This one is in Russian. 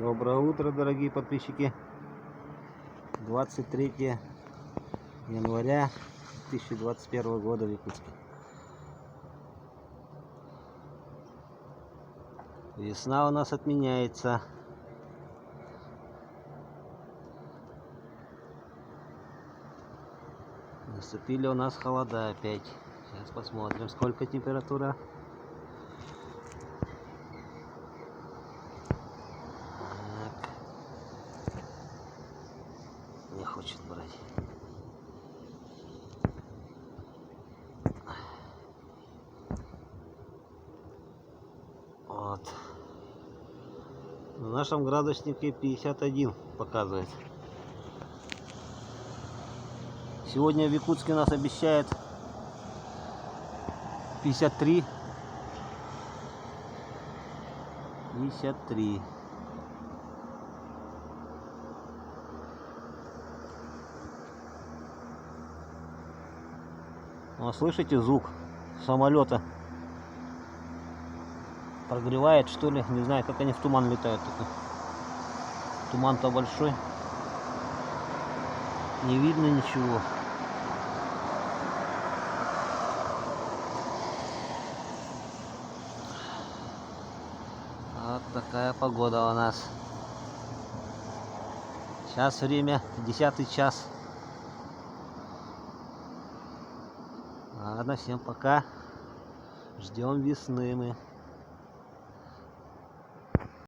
Доброе утро, дорогие подписчики. 23 января 2021 года в Якутске. Весна у нас отменяется. Наступили у нас холода опять. Сейчас посмотрим, сколько температура. Так. Не хочет брать. Вот. В нашем градуснике 51 показывает. Сегодня в Якутске нас обещают 53. 53. Ну, слышите звук самолета? Прогревает, что ли? Не знаю, как они в туман летают. Туман-то большой. Не видно ничего. Вот такая погода у нас. Сейчас время 10 час. Ладно, всем пока. Ждем весны мы.